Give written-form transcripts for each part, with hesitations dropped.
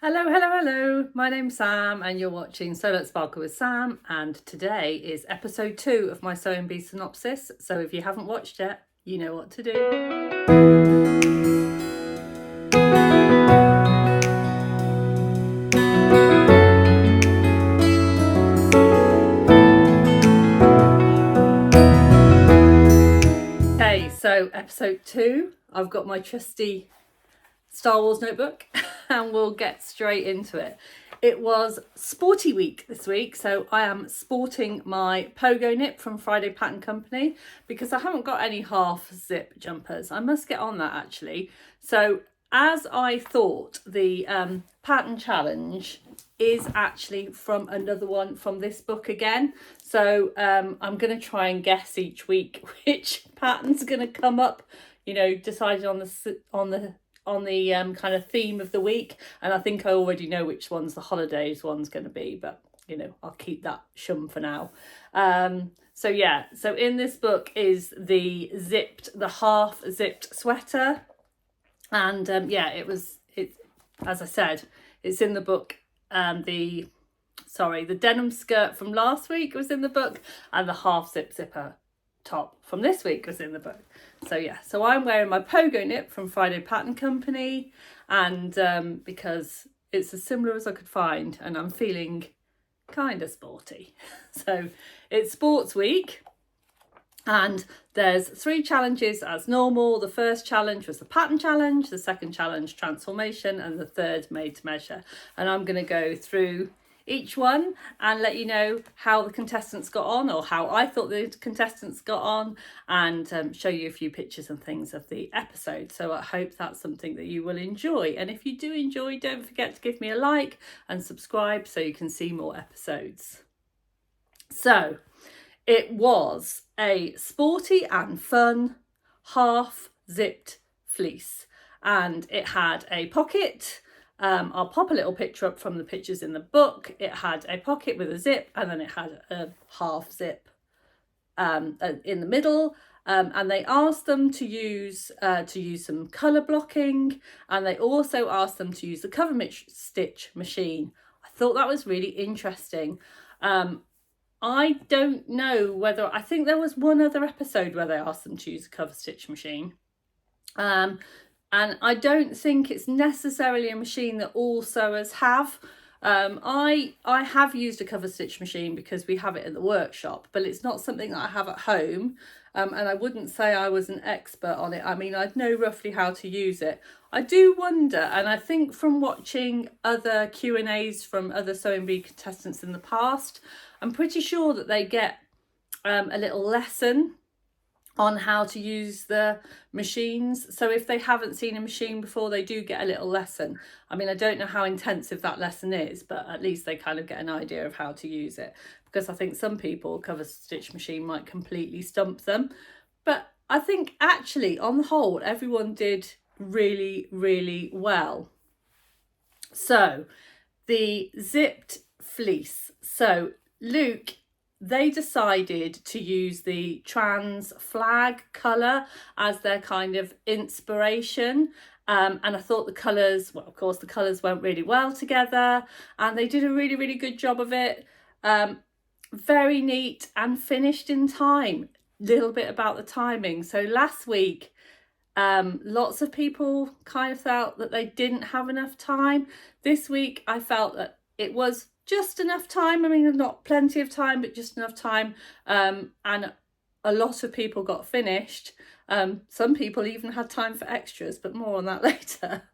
Hello, hello, hello. My name's Sam and you're watching So Let's Sparkle with Sam, and today is episode 2 of my sewing Bee Synopsis. So if you haven't watched it, you know what to do. Okay, so episode 2, I've got my trusty Star Wars notebook and we'll get straight into it. It was sporty week this week, so I am sporting my pogo nip from Friday Pattern Company because I haven't got any half zip jumpers. I must get on that actually. So as I thought, the pattern challenge is actually from another one from this book again. So I'm going to try and guess each week which pattern's going to come up, decided on the kind of theme of the week, and I think I already know which one's the holidays one's going to be, but I'll keep that shum for now. So in this book is the half zipped sweater, and it as I said, it's in the book. The denim skirt from last week was in the book, and the half zipper top from this week was in the book. So I'm wearing my pogo nip from Friday Pattern Company, and because it's as similar as I could find, and I'm feeling kind of sporty. So it's sports week, and there's 3 challenges as normal. The first challenge was the pattern challenge, the second challenge transformation, and the third made to measure. And I'm going to go through each one and let you know how the contestants got on, or how I thought the contestants got on, and show you a few pictures and things of the episode. So I hope that's something that you will enjoy, and if you do enjoy, don't forget to give me a like and subscribe so you can see more episodes. So it was a sporty and fun half zipped fleece, and it had a pocket. I'll pop a little picture up from the pictures in the book. It had a pocket with a zip, and then it had a half zip in the middle. And they asked them to use some colour blocking, and they also asked them to use the cover stitch machine. I thought that was really interesting. I don't know whether, I think there was one other episode where they asked them to use a cover stitch machine. And I don't think it's necessarily a machine that all sewers have. I have used a cover stitch machine because we have it at the workshop, but it's not something that I have at home. And I wouldn't say I was an expert on it. I mean, I'd know roughly how to use it. I do wonder, and I think from watching other Q&As from other Sewing Bee contestants in the past, I'm pretty sure that they get a little lesson on how to use the machines. So if they haven't seen a machine before, they do get a little lesson. I mean, I don't know how intensive that lesson is, but at least they kind of get an idea of how to use it, because I think some people, cover stitch machine might completely stump them. But I think actually on the whole, everyone did really, really well. So the zipped fleece. So Luke, they decided to use the trans flag colour as their kind of inspiration. And I thought the colours, well, of course, the colours went really well together, and they did a really, really good job of it. Very neat and finished in time. Little bit about the timing. So last week, lots of people kind of felt that they didn't have enough time. This week, I felt that it was just enough time. I mean, not plenty of time, but just enough time. And a lot of people got finished. Some people even had time for extras, but more on that later.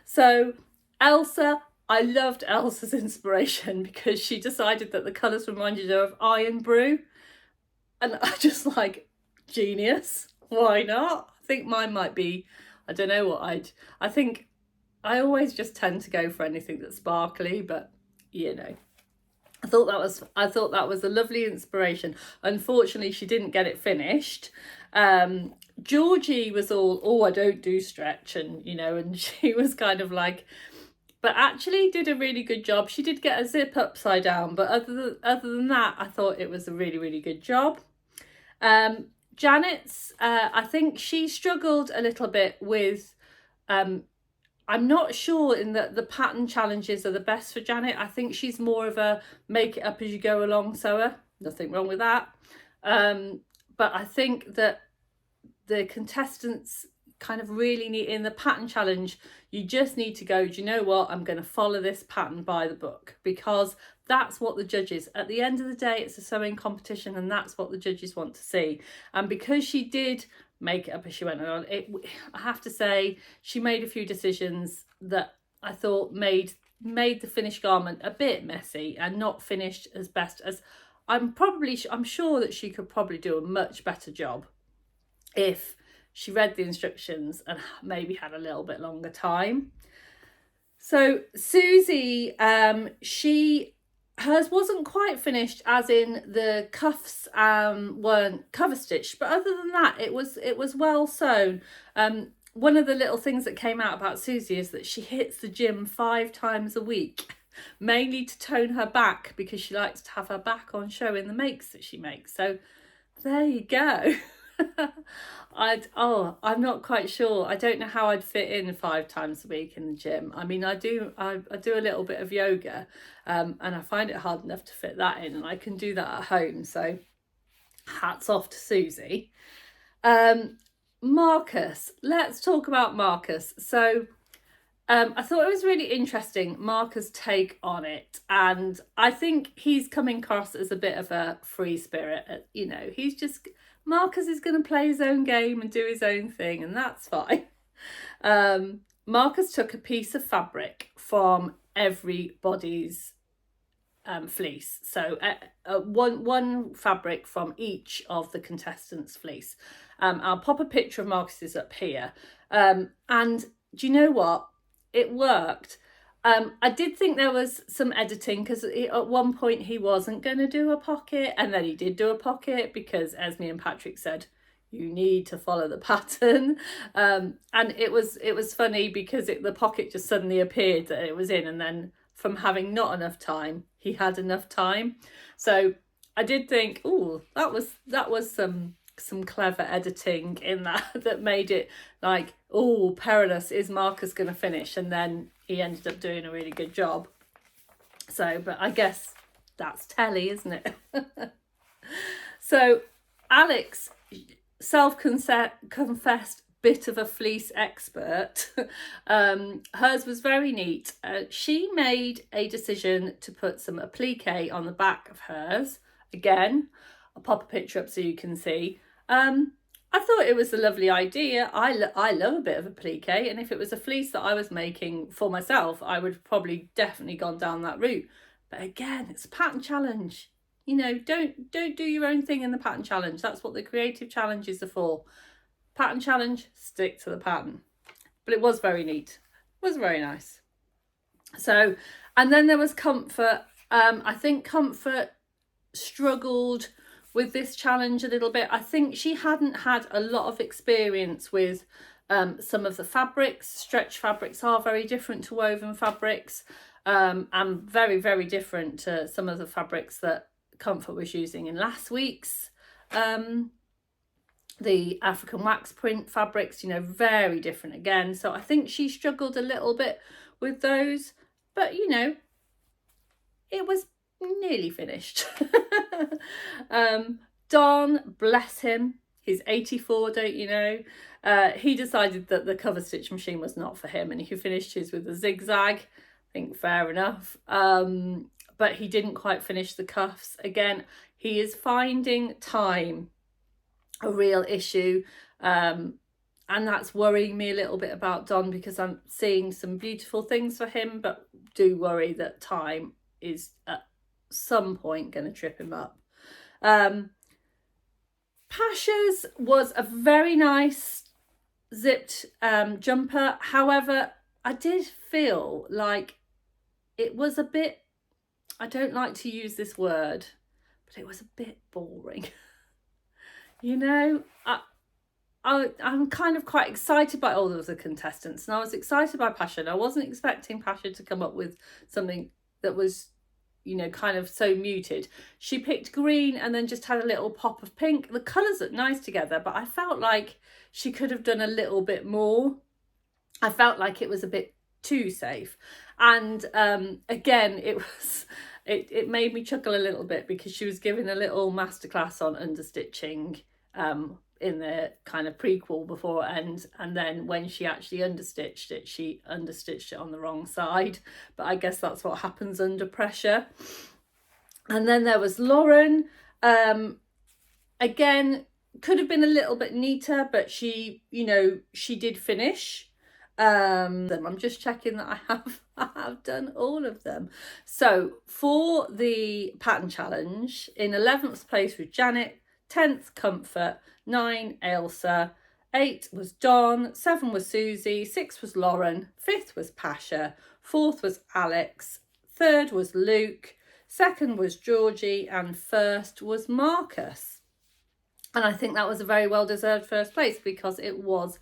So Elsa, I loved Elsa's inspiration because she decided that the colours reminded her of iron brew. And I just like, genius. Why not? I think mine might be, I don't know what I think I always just tend to go for anything that's sparkly, but I thought that was a lovely inspiration. Unfortunately, she didn't get it finished. Georgie was all, oh, I don't do stretch, and she was kind of like, but actually did a really good job. She did get a zip upside down, but other than that, I thought it was a really, really good job. Janet's, I think she struggled a little bit with I'm not sure in that the pattern challenges are the best for Janet. I think she's more of a make it up as you go along sewer. Nothing wrong with that. But I think that the contestants kind of really need, in the pattern challenge, you just need to go, do you know what, I'm going to follow this pattern by the book, because that's what the judges, at the end of the day, it's a sewing competition, and that's what the judges want to see. And because she did make it up as she went on, I have to say, she made a few decisions that I thought made the finished garment a bit messy and not finished as best as I'm sure that she could probably do a much better job if she read the instructions and maybe had a little bit longer time. So Susie, hers wasn't quite finished, as in the cuffs weren't cover stitched, but other than that, it was well sewn. One of the little things that came out about Susie is that she hits the gym 5 times a week, mainly to tone her back, because she likes to have her back on show in the makes that she makes. So there you go. I'm not quite sure. I don't know how I'd fit in 5 times a week in the gym. I mean, I do a little bit of yoga, and I find it hard enough to fit that in, and I can do that at home. So hats off to Susie. Marcus, let's talk about Marcus. So I thought it was really interesting, Marcus' take on it, and I think he's coming across as a bit of a free spirit. You know, Marcus is going to play his own game and do his own thing, and that's fine. Marcus took a piece of fabric from everybody's fleece. So one fabric from each of the contestants' fleece. I'll pop a picture of Marcus's up here. And do you know what? It worked. I did think there was some editing, because at one point he wasn't going to do a pocket, and then he did do a pocket, because Esme and Patrick said, you need to follow the pattern. And it was funny, because the pocket just suddenly appeared that it was in, and then from having not enough time, he had enough time. So I did think, oh, that was some clever editing in that made it like, oh, perilous, is Marcus going to finish? And then he ended up doing a really good job. So, but I guess that's telly, isn't it? So Alex, self-confessed bit of a fleece expert. Hers was very neat. She made a decision to put some applique on the back of hers. Again, I'll pop a picture up so you can see. I thought it was a lovely idea. I love a bit of applique, and if it was a fleece that I was making for myself, I would have probably definitely gone down that route. But again, it's a pattern challenge. You know, don't do your own thing in the pattern challenge. That's what the creative challenges are for. Pattern challenge, stick to the pattern. But it was very neat. It was very nice. So, and then there was Comfort. I think Comfort struggled with this challenge a little bit. I think she hadn't had a lot of experience with some of the fabrics. Stretch fabrics are very different to woven fabrics, and very, very different to some of the fabrics that Comfort was using in last week's the African wax print fabrics, you know, very different again. So I think she struggled a little bit with those, but you know, it was nearly finished. Don, bless him, he's 84, don't you know, he decided that the cover stitch machine was not for him, and he finished his with a zigzag. I think fair enough. But he didn't quite finish the cuffs. Again, he is finding time a real issue, and that's worrying me a little bit about Don, because I'm seeing some beautiful things for him, but do worry that time is at some point going to trip him up. Pasha's was a very nice zipped jumper. However, I did feel like it was a bit, I don't like to use this word, but it was a bit boring. You know, I'm kind of quite excited by all of the contestants, and I was excited by Pasha, and I wasn't expecting Pasha to come up with something that was, you know, kind of so muted. She picked green and then just had a little pop of pink. The colours look nice together, but I felt like she could have done a little bit more. I felt like it was a bit too safe. And again, it made me chuckle a little bit because she was giving a little masterclass on understitching in the kind of prequel before end, and then when she actually understitched it, she understitched it on the wrong side. But I guess that's what happens under pressure. And then there was Lauren. Again, could have been a little bit neater, but she did finish. I'm just checking that I have done all of them. So for the pattern challenge, in 11th place was Janet, 10th Comfort, 9 Ailsa, 8 was Dawn, 7 was Susie, 6 was Lauren, 5th was Pasha, 4th was Alex, 3rd was Luke, 2nd was Georgie, and 1st was Marcus. And I think that was a very well deserved first place because it was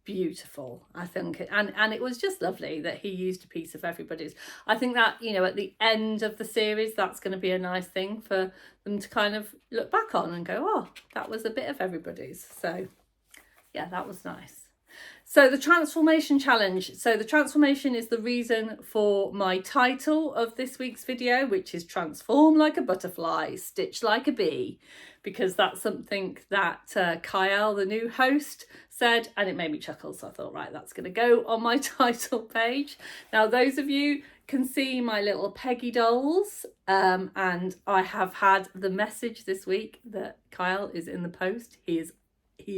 beautiful, I think, and it was just lovely that he used a piece of everybody's. I think that, at the end of the series, that's going to be a nice thing for them to kind of look back on and go, oh, that was a bit of everybody's. So yeah, that was nice. So the transformation challenge. So the transformation is the reason for my title of this week's video, which is Transform Like a Butterfly, Stitch Like a Bee, because that's something that Kyle, the new host, said, and it made me chuckle. So I thought, right, that's going to go on my title page. Now, those of you can see my little Peggy Dolls, and I have had the message this week that Kyle is in the post. He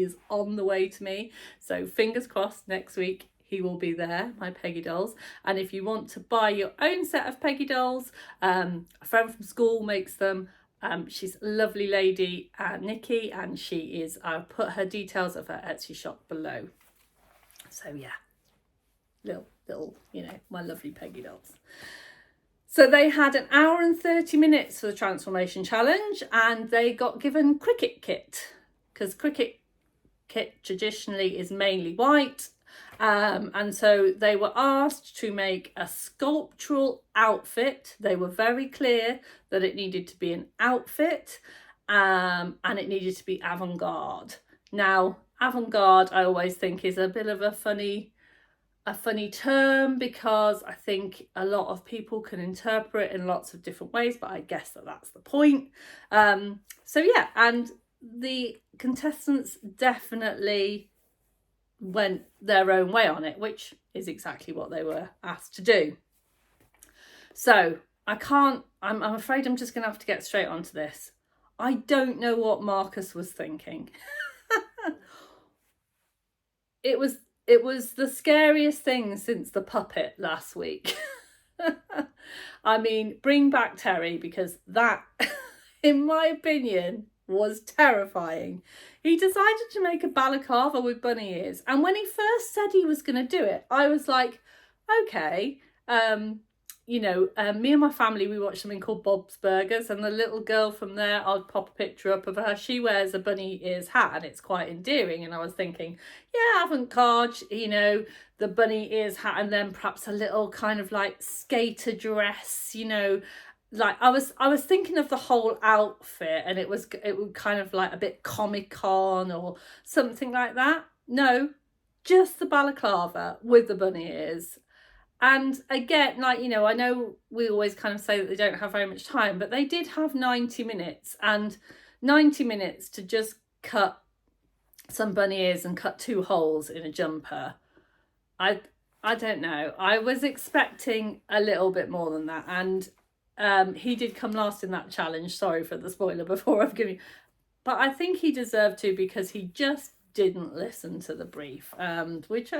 is on the way to me, so fingers crossed next week he will be there, my Peggy Dolls. And if you want to buy your own set of Peggy Dolls, a friend from school makes them. She's a lovely lady, Nikki, and I'll put her details of her Etsy shop below. So yeah, little, my lovely Peggy Dolls. So they had an hour and 30 minutes for the transformation challenge, and they got given cricket kit, because cricket kit traditionally is mainly white, and so they were asked to make a sculptural outfit. They were very clear that it needed to be an outfit, and it needed to be avant-garde. Now, avant-garde, I always think, is a bit of a funny term, because I think a lot of people can interpret it in lots of different ways, but I guess that's the point. So yeah, and the contestants definitely went their own way on it, which is exactly what they were asked to do. So I'm afraid I'm just going to have to get straight onto this. I don't know what Marcus was thinking. It was the scariest thing since the puppet last week. I mean, bring back Terry, because that, in my opinion, was terrifying. He decided to make a balaclava with bunny ears, and when he first said he was going to do it, I was like, okay. Me and my family, we watched something called Bob's Burgers, and the little girl from there, I'll pop a picture up of her, she wears a bunny ears hat and it's quite endearing. And I was thinking, yeah, avant-garde, the bunny ears hat, and then perhaps a little kind of like skater dress, like I was thinking of the whole outfit, and it was kind of like a bit Comic-Con or something like that. No, just the balaclava with the bunny ears. And again, I know we always kind of say that they don't have very much time, but they did have 90 minutes, and 90 minutes to just cut some bunny ears and cut 2 holes in a jumper. I don't know. I was expecting a little bit more than that, and he did come last in that challenge. Sorry for the spoiler before I've given you, but I think he deserved to, because he just didn't listen to the brief, which,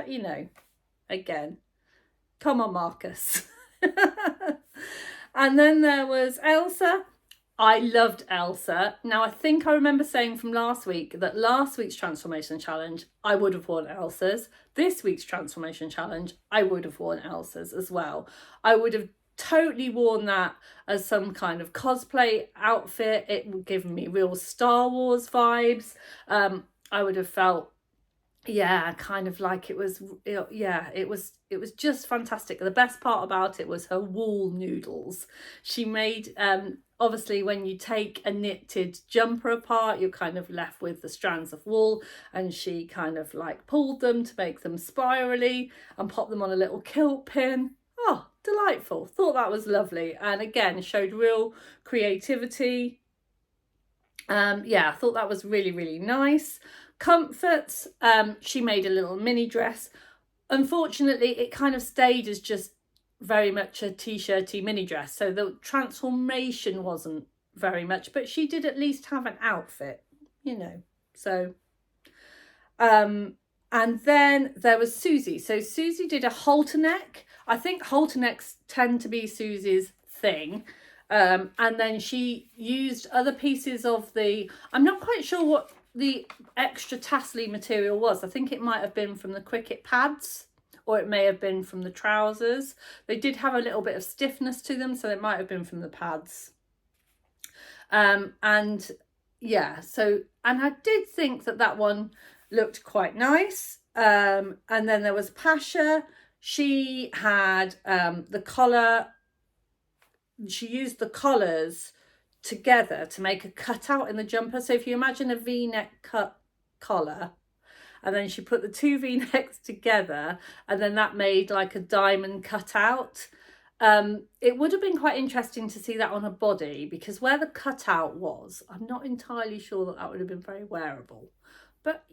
again, come on, Marcus. And then there was Ailsa. I loved Ailsa. Now, I think I remember saying from last week that last week's transformation challenge, I would have worn Ailsa's. This week's transformation challenge, I would have worn Ailsa's as well. I would have totally worn that as some kind of cosplay outfit. It would give me real Star Wars vibes. I would have felt, kind of like it was just fantastic. The best part about it was her wool noodles. She made obviously when you take a knitted jumper apart, you're kind of left with the strands of wool, and she kind of like pulled them to make them spirally and pop them on a little kilt pin. Oh, delightful. Thought that was lovely, and again showed real creativity. Yeah, I thought that was really, really nice. Comforts, she made a little mini dress. Unfortunately, it kind of stayed as just very much a t-shirty mini dress, so the transformation wasn't very much, but she did at least have an outfit, you know. So and then there was Susie. So Susie did a halter neck. I think halter necks tend to be Susie's thing. And then she used other pieces of the, I'm not quite sure what the extra tassely material was. I think it might have been from the cricket pads, or it may have been from the trousers. They did have a little bit of stiffness to them, so it might have been from the pads. And yeah, so, and I did think that that one looked quite nice. And then there was Pasha. She had the collar. She used the collars together to make a cutout in the jumper. So if you imagine a V-neck cut collar, and then she put the two V-necks together, and then that made like a diamond cutout. It would have been quite interesting to see that on a body, because where the cutout was, I'm not entirely sure that that would have been very wearable. But,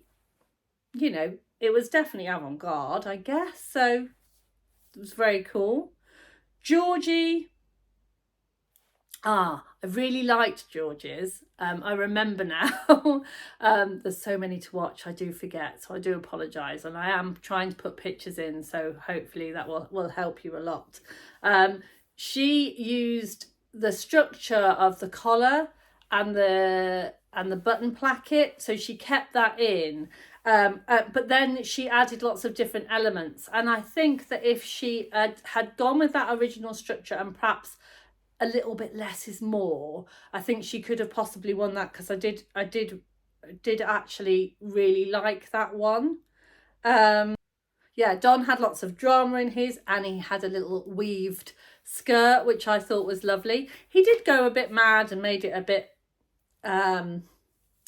you know, it was definitely avant-garde, I guess. So it was very cool. Georgie. I really liked George's. I remember now. There's so many to watch, I do forget, so I do apologise, and I am trying to put pictures in, so hopefully that will help you a lot. She used the structure of the collar and the button placket, so she kept that in, but then she added lots of different elements, and I think that if she had gone with that original structure and perhaps a little bit less is more, I think she could have possibly won that, because I did actually really like that one. Yeah, Don had lots of drama in his, and he had a little weaved skirt, which I thought was lovely. He did go a bit mad and made it a bit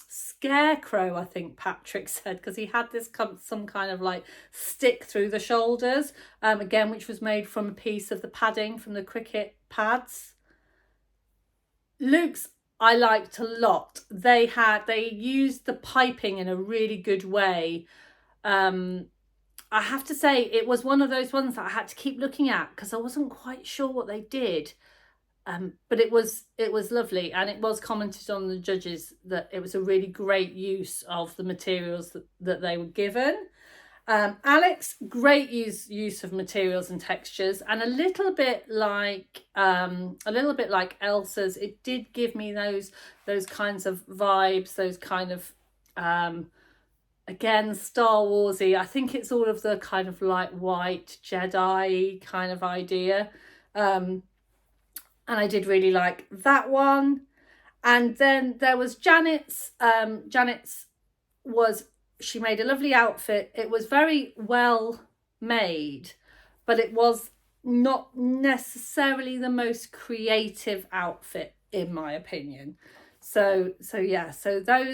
scarecrow, I think Patrick said, because he had this some kind of like stick through the shoulders, again, which was made from a piece of the padding from the cricket pads. Luke's I liked a lot. They used the piping in a really good way. I have to say, it was one of those ones that I had to keep looking at, because I wasn't quite sure what they did. But it was lovely, and it was commented on the judges that it was a really great use of the materials that they were given. Alex, great use of materials and textures, and a little bit like Elsa's. It did give me those kinds of vibes, those kind of again Star Warsy. I think it's all of the kind of like white Jedi kind of idea. And I did really like that one. And then there was Janet's. She made a lovely outfit. It was very well made, but it was not necessarily the most creative outfit, in my opinion. So yeah, so that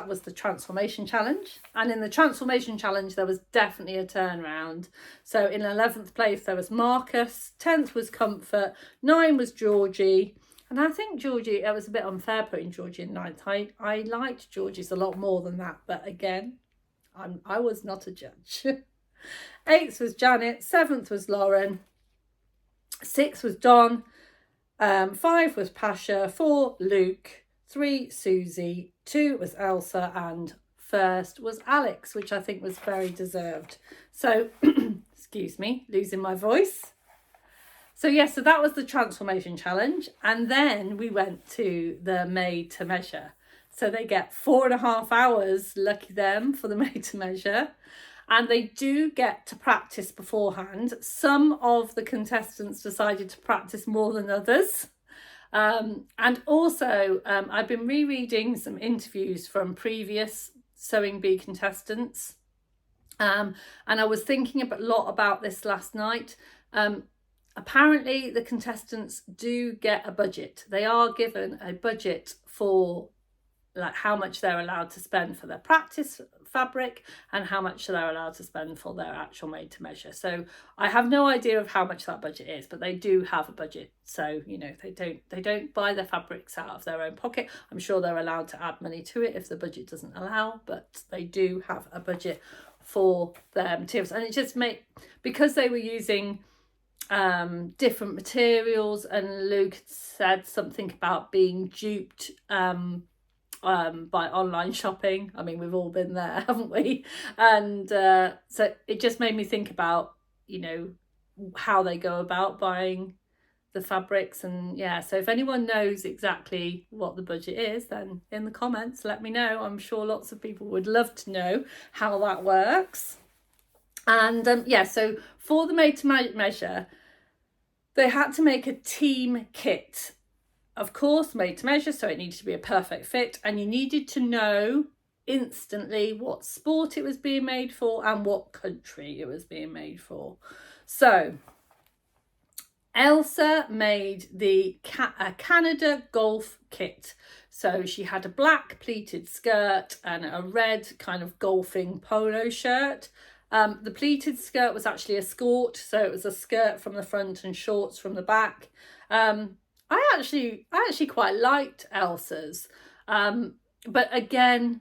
was the transformation challenge. And in the transformation challenge, there was definitely a turnaround. So in 11th place, there was Marcus, 10th was Comfort, 9 was Georgie. And I think Georgie, it was a bit unfair putting Georgie in 9th. I liked Georgie's a lot more than that. But again, I was not a judge. 8th was Janet. 7th was Lauren. 6th was Don. 5 was Pasha. 4, Luke. 3, Susie. 2 was Elsa. And 1st was Alex, which I think was very deserved. So, excuse me, losing my voice. So yes, so that was the transformation challenge. And then we went to the made to measure. So they get 4.5 hours, lucky them, for the made to measure. And they do get to practice beforehand. Some of the contestants decided to practice more than others. And also, I've been rereading some interviews from previous Sewing Bee contestants. And I was thinking a lot about this last night. apparently the contestants do get a budget. They are given a budget for like how much they're allowed to spend for their practice fabric and how much they're allowed to spend for their actual made to measure. So I have no idea of how much that budget is, but they do have a budget. So, you know, they don't buy their fabrics out of their own pocket. I'm sure they're allowed to add money to it if the budget doesn't allow, but they do have a budget for their materials. And it just because they were using different materials, and Luke said something about being duped by online shopping. I mean, we've all been there, haven't we? And so it just made me think about, you know, how they go about buying the fabrics. And yeah, so if anyone knows exactly what the budget is, then in the comments let me know. I'm sure lots of people would love to know how that works. And yeah, so for the made to measure, they had to make a team kit, of course, made to measure, so it needed to be a perfect fit, and you needed to know instantly what sport it was being made for and what country it was being made for. So Elsa made the Canada golf kit. So she had a black pleated skirt and a red kind of golfing polo shirt. The pleated skirt was actually a skirt, so it was a skirt from the front and shorts from the back. I actually quite liked Elsa's, but again,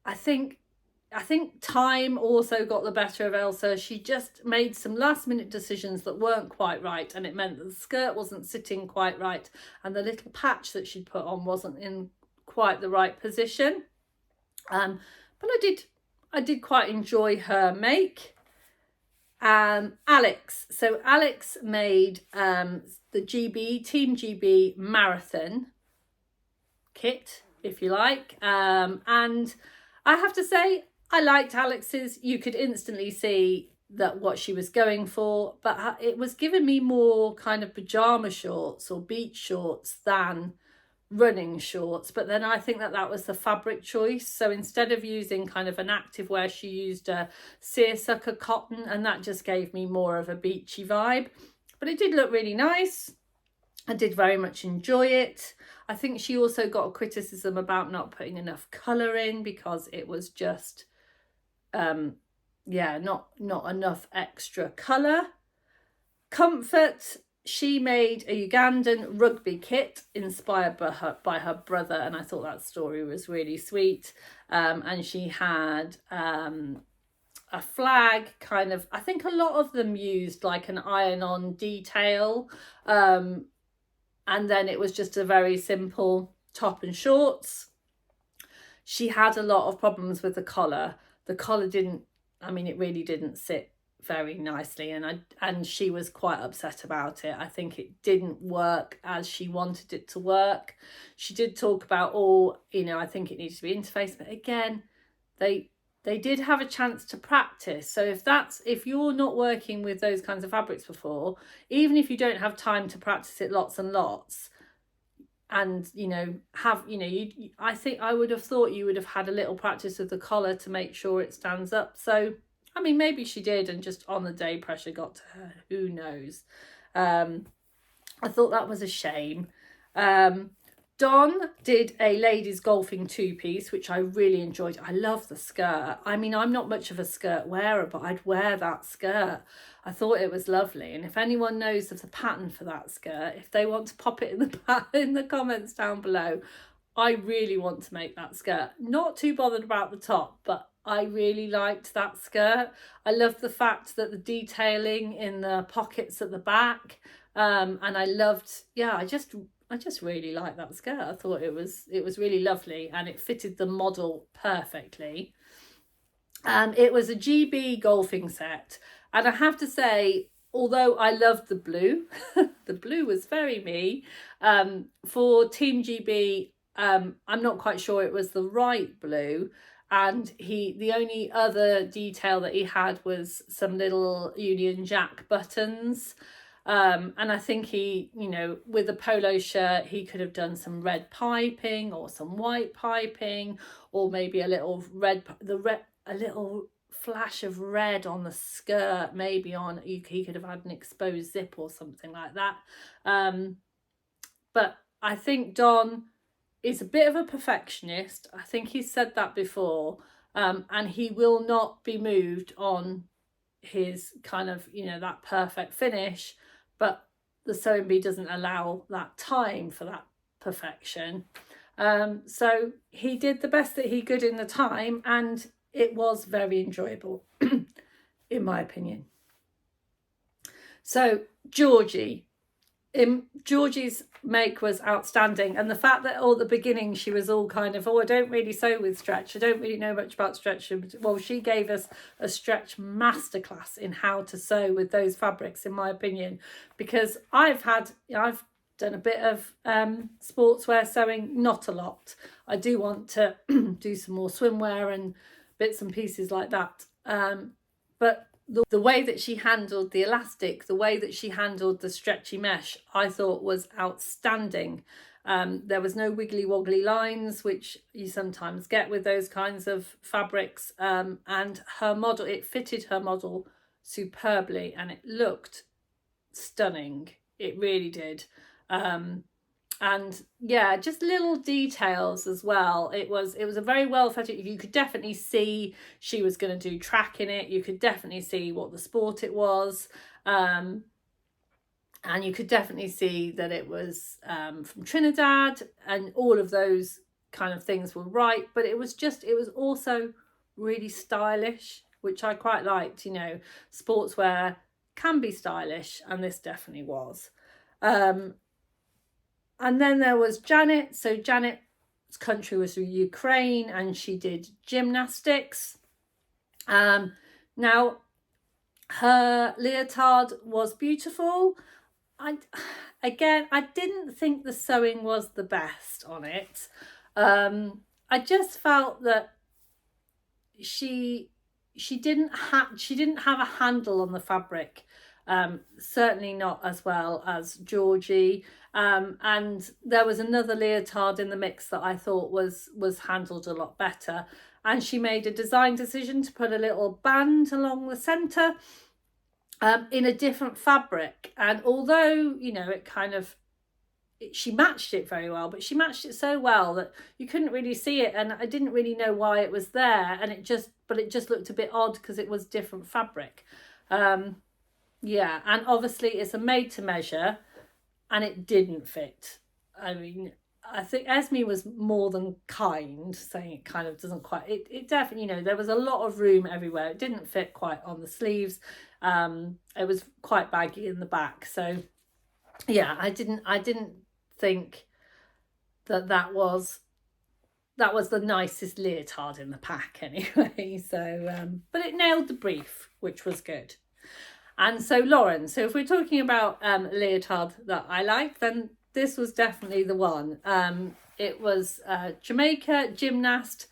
I think time also got the better of Elsa. She just made some last minute decisions that weren't quite right, and it meant that the skirt wasn't sitting quite right, and the little patch that she'd put on wasn't in quite the right position. But I did quite enjoy her make. Alex. So Alex made the Team GB marathon kit, if you like. And I have to say, I liked Alex's. You could instantly see that what she was going for, but it was giving me more kind of pajama shorts or beach shorts than running shorts. But then I think that was the fabric choice. So instead of using kind of an active wear, she used a seersucker cotton, and that just gave me more of a beachy vibe. But it did look really nice. I did very much enjoy it. I think she also got a criticism about not putting enough colour in, because it was just not enough extra colour. Comfort. She made a Ugandan rugby kit inspired by her brother, and I thought that story was really sweet. And she had a flag, kind of, I think a lot of them used like an iron-on detail, and then it was just a very simple top and shorts. She had a lot of problems with the collar. The collar it really didn't sit very nicely, and she was quite upset about it. I think it didn't work as she wanted it to work. She did talk about, I think it needs to be interfaced, but again, they did have a chance to practice. So if you're not working with those kinds of fabrics before, even if you don't have time to practice it lots and lots, and I think I would have thought you would have had a little practice with the collar to make sure it stands up. So I mean, maybe she did, and just on the day pressure got to her. Who knows? I thought that was a shame. Don did a ladies golfing two-piece, which I really enjoyed. I love the skirt. I mean, I'm not much of a skirt wearer, but I'd wear that skirt. I thought it was lovely. And if anyone knows of the pattern for that skirt, if they want to pop it in the comments down below, I really want to make that skirt. Not too bothered about the top, but I really liked that skirt. I loved the fact that the detailing in the pockets at the back, and I loved, I just really liked that skirt. I thought it was really lovely, and it fitted the model perfectly. It was a GB golfing set, and I have to say, although I loved the blue, the blue was very me. For Team GB, I'm not quite sure it was the right blue. And the only other detail that he had was some little Union Jack buttons. And I think he, with a polo shirt, he could have done some red piping or some white piping, or maybe a little flash of red on the skirt, maybe on, he could have had an exposed zip or something like that. But I think Don is a bit of a perfectionist. I think he's said that before, and he will not be moved on his kind of, that perfect finish, but the sewing bee doesn't allow that time for that perfection. So he did the best that he could in the time, and it was very enjoyable in my opinion. So Georgie's make was outstanding, and the fact that all at the beginning she was all kind of, I don't really sew with stretch, I don't really know much about stretch. Well, she gave us a stretch masterclass in how to sew with those fabrics, in my opinion, because I've done a bit of sportswear sewing, not a lot. I do want to do some more swimwear and bits and pieces like that, but the way that she handled the elastic, the way that she handled the stretchy mesh, I thought was outstanding. There was no wiggly woggly lines, which you sometimes get with those kinds of fabrics, and her model, it fitted her model superbly and it looked stunning. It really did. And yeah, just little details as well. It was a very well fitted. You could definitely see she was going to do track in it. You could definitely see what the sport it was, and you could definitely see that it was from Trinidad, and all of those kind of things were right. But it was also really stylish, which I quite liked. Sportswear can be stylish, and this definitely was. And then there was Janet. So Janet's country was Ukraine, and she did gymnastics. Now, her leotard was beautiful. I didn't think the sewing was the best on it. I just felt that she didn't have a handle on the fabric. Certainly not as well as Georgie. And there was another leotard in the mix that I thought was handled a lot better. And she made a design decision to put a little band along the centre in a different fabric. And although, she matched it very well, but she matched it so well that you couldn't really see it, and I didn't really know why it was there, and it just looked a bit odd because it was different fabric. Yeah, and obviously it's a made to measure, and it didn't fit. I mean, I think Esme was more than kind, saying it kind of doesn't quite, it definitely, there was a lot of room everywhere. It didn't fit quite on the sleeves. It was quite baggy in the back. So yeah, I didn't think that was the nicest leotard in the pack anyway. So, but it nailed the brief, which was good. And so Lauren, so if we're talking about leotard that I like, then this was definitely the one. It was Jamaica gymnast,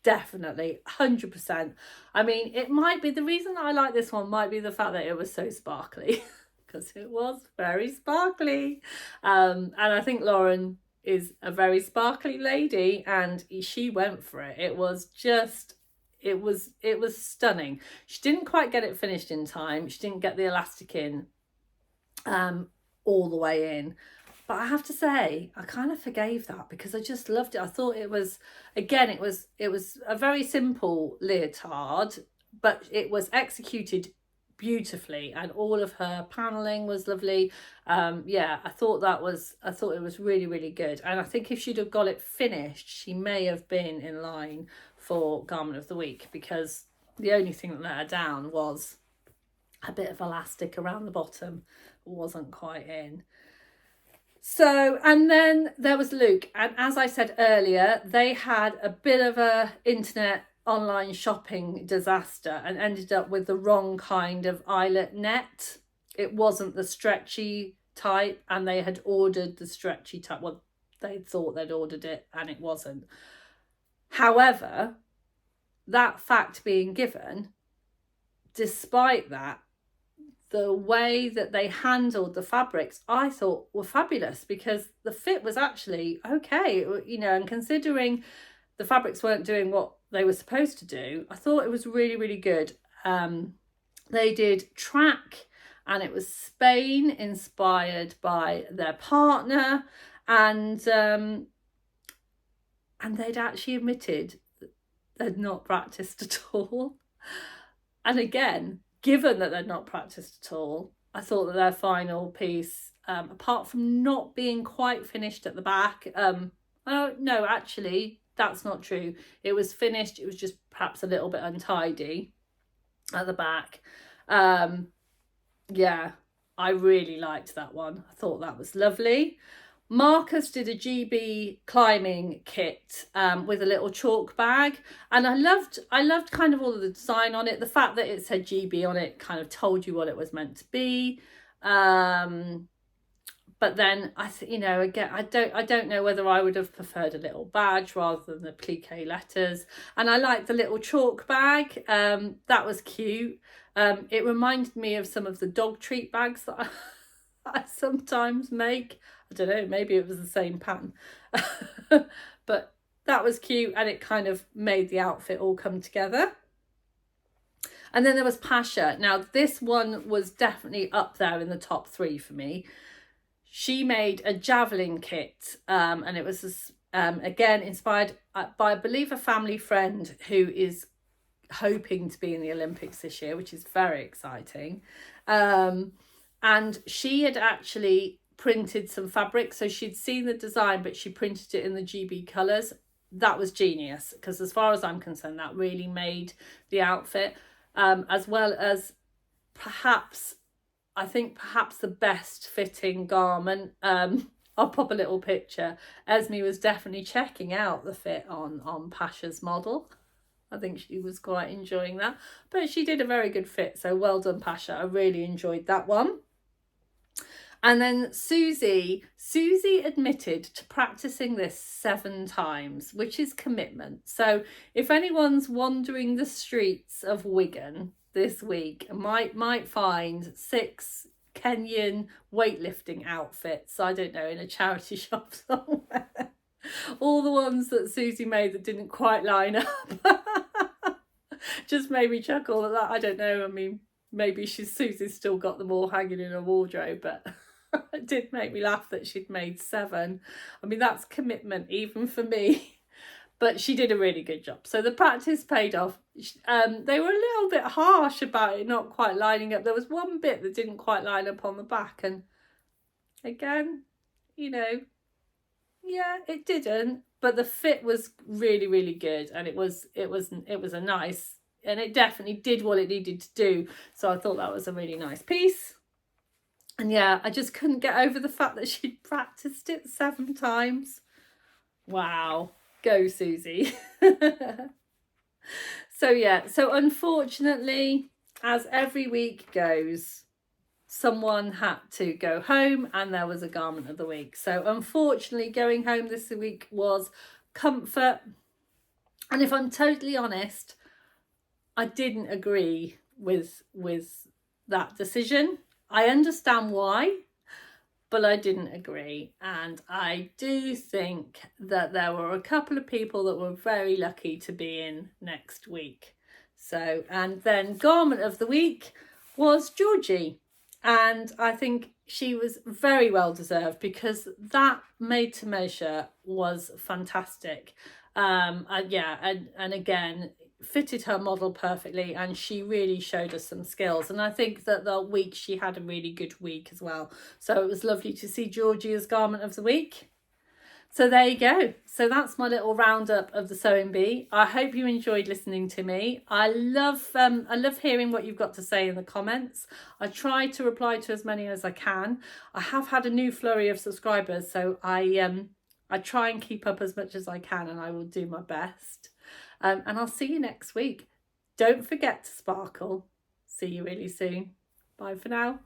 definitely 100%. I mean, it might be, the reason that I like this one might be the fact that it was so sparkly, because it was very sparkly. And I think Lauren is a very sparkly lady, and she went for it. It was stunning. She didn't quite get it finished in time. She didn't get the elastic in all the way in. But I have to say, I kind of forgave that because I just loved it. I thought it was, again, it was a very simple leotard, but it was executed beautifully, and all of her paneling was lovely. Yeah, I thought it was really, really good. And I think if she'd have got it finished, she may have been in line for Garment of the Week, because the only thing that let her down was a bit of elastic around the bottom, wasn't quite in. So, and then there was Luke, and as I said earlier, they had a bit of a internet online shopping disaster and ended up with the wrong kind of eyelet net. It wasn't the stretchy type, and they had ordered the stretchy type. Well, they thought they'd ordered it and it wasn't. However, that fact being given, despite that, the way that they handled the fabrics, I thought were fabulous, because the fit was actually okay, and considering the fabrics weren't doing what they were supposed to do. I thought it was really, really good. They did track, and it was Spain inspired by their partner, and they'd actually admitted they'd not practiced at all. And again, given that they'd not practiced at all, I thought that their final piece, apart from not being quite finished at the back, no, actually, that's not true. It was finished. It was just perhaps a little bit untidy at the back. Yeah, I really liked that one. I thought that was lovely. Marcus did a GB climbing kit with a little chalk bag, and I loved kind of all of the design on it. The fact that it said GB on it kind of told you what it was meant to be. But then again, I don't know whether I would have preferred a little badge rather than the plique letters. And I liked the little chalk bag. That was cute. It reminded me of some of the dog treat bags that I sometimes make. I don't know, maybe it was the same pattern. But that was cute, and it kind of made the outfit all come together. And then there was Pasha. Now, this one was definitely up there in the top 3 for me. She made a javelin kit, and it was again inspired by, I believe, a family friend who is hoping to be in the Olympics this year, which is very exciting. And she had actually printed some fabric, so she'd seen the design, but she printed it in the GB colours. That was genius, because as far as I'm concerned, that really made the outfit, as well as perhaps the best fitting garment. I'll pop a little picture. Esme was definitely checking out the fit on Pasha's model. I think she was quite enjoying that, but she did a very good fit, so well done, Pasha. I really enjoyed that one. And then Susie admitted to practicing this 7 times, which is commitment. So if anyone's wandering the streets of Wigan this week, might find 6 Kenyan weightlifting outfits, I don't know, in a charity shop somewhere. All the ones that Susie made that didn't quite line up. Just made me chuckle at that. I don't know, I mean, maybe Susie's still got them all hanging in her wardrobe, but it did make me laugh that she'd made 7. I mean, that's commitment even for me. But she did a really good job. So the practice paid off. They were a little bit harsh about it not quite lining up. There was one bit that didn't quite line up on the back, and again, yeah, it didn't. But the fit was really, really good, and it was a nice, and it definitely did what it needed to do. So I thought that was a really nice piece. And yeah, I just couldn't get over the fact that she'd practiced it 7 times. Wow. Go, Susie. So unfortunately, as every week goes, someone had to go home, and there was a garment of the week. So unfortunately, going home this week was comfort. And if I'm totally honest, I didn't agree with that decision. I understand why, but I didn't agree. And I do think that there were a couple of people that were very lucky to be in next week. So, and then garment of the week was Georgie. And I think she was very well deserved, because that made to measure was fantastic. And again, fitted her model perfectly, and she really showed us some skills. And I think that the week she had a really good week as well. So it was lovely to see Georgie as garment of the week. So there you go. So that's my little roundup of the Sewing Bee. I hope you enjoyed listening to me. I love hearing what you've got to say in the comments. I try to reply to as many as I can. I have had a new flurry of subscribers, so I try and keep up as much as I can, and I will do my best. And I'll see you next week. Don't forget to sparkle. See you really soon. Bye for now.